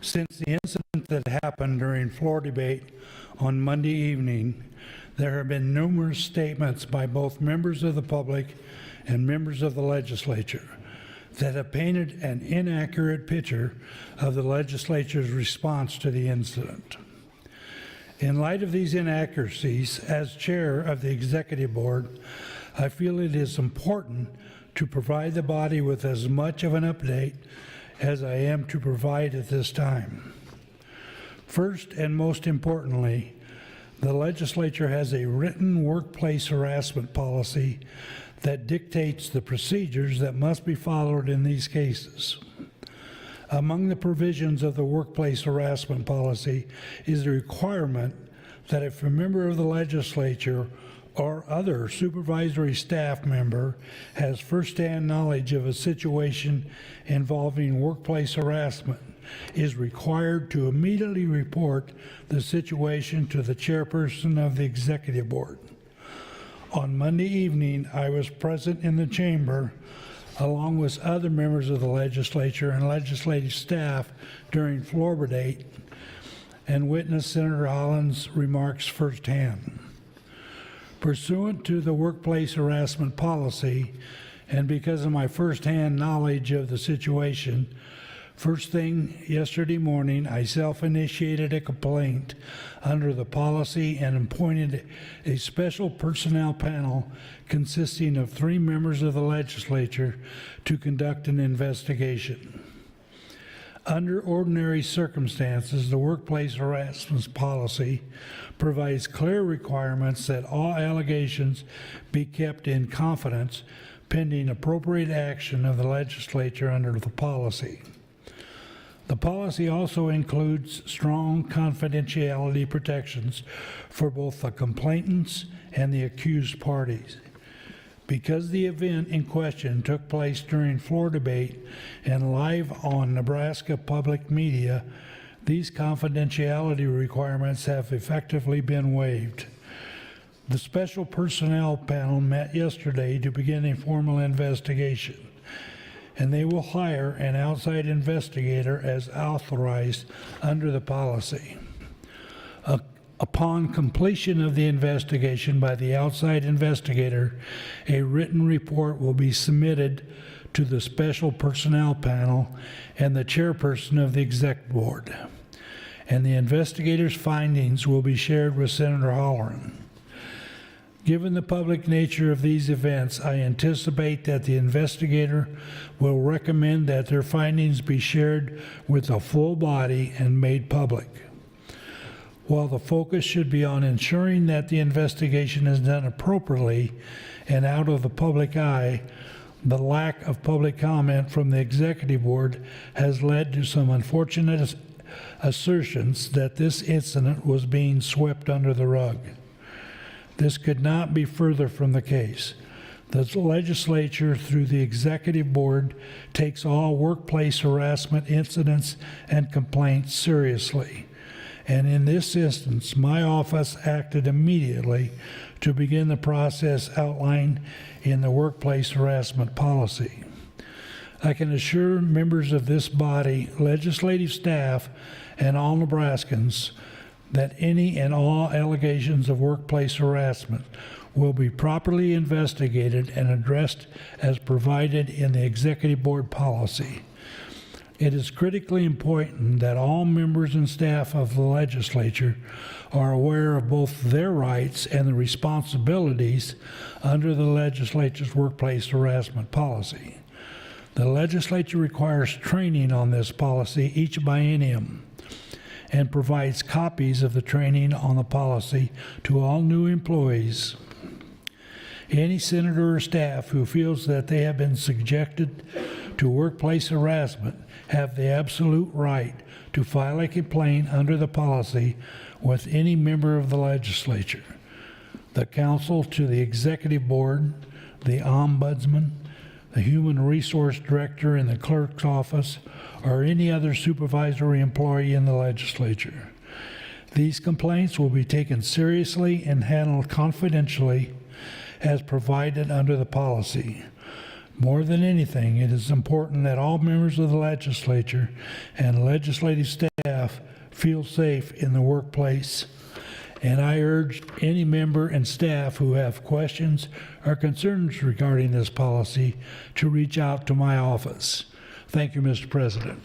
Since the incident that happened during floor debate on Monday evening, there have been numerous statements by both members of the public and members of the legislature that have painted an inaccurate picture of the legislature's response to the incident. In light of these inaccuracies, as chair of the executive board, I feel it is important to provide the body with as much of an update as I am to provide at this time. First and most importantly, the legislature has a written workplace harassment policy that dictates the procedures that must be followed in these cases. Among the provisions of the workplace harassment policy is the requirement that if a member of the legislature or other supervisory staff member has firsthand knowledge of a situation involving workplace harassment, is required to immediately report the situation to the chairperson of the executive board. On Monday evening, I was present in the chamber along with other members of the legislature and legislative staff during floor debate and witnessed Senator Holland's remarks firsthand. Pursuant to the workplace harassment policy, and because of my firsthand knowledge of the situation, first thing yesterday morning, I self-initiated a complaint under the policy and appointed a special personnel panel consisting of 3 members of the legislature to conduct an investigation. Under ordinary circumstances, the workplace harassment policy provides clear requirements that all allegations be kept in confidence pending appropriate action of the legislature under the policy. The policy also includes strong confidentiality protections for both the complainants and the accused parties. Because the event in question took place during floor debate and live on Nebraska public media, these confidentiality requirements have effectively been waived. The special personnel panel met yesterday to begin a formal investigation, and they will hire an outside investigator as authorized under the policy. Upon completion of the investigation by the outside investigator, a written report will be submitted to the special personnel panel and the chairperson of the exec board, and the investigator's findings will be shared with Senator Halloran. Given the public nature of these events, I anticipate that the investigator will recommend that their findings be shared with the full body and made public. While the focus should be on ensuring that the investigation is done appropriately and out of the public eye, the lack of public comment from the executive board has led to some unfortunate assertions that this incident was being swept under the rug. This could not be further from the case. The legislature, through the executive board, takes all workplace harassment incidents and complaints seriously. And in this instance, my office acted immediately to begin the process outlined in the workplace harassment policy. I can assure members of this body, legislative staff, and all Nebraskans that any and all allegations of workplace harassment will be properly investigated and addressed as provided in the executive board policy. It is critically important that all members and staff of the legislature are aware of both their rights and the responsibilities under the legislature's workplace harassment policy. The legislature requires training on this policy each biennium and provides copies of the training on the policy to all new employees. Any senator or staff who feels that they have been subjected to workplace harassment have the absolute right to file a complaint under the policy with any member of the legislature, the council to the executive board, the ombudsman, the human resource director in the clerk's office, or any other supervisory employee in the legislature. These complaints will be taken seriously and handled confidentially as provided under the policy. More than anything, it is important that all members of the legislature and legislative staff staff feel safe in the workplace. And I urge any member and staff who have questions or concerns regarding this policy to reach out to my office. Thank you, Mr. President.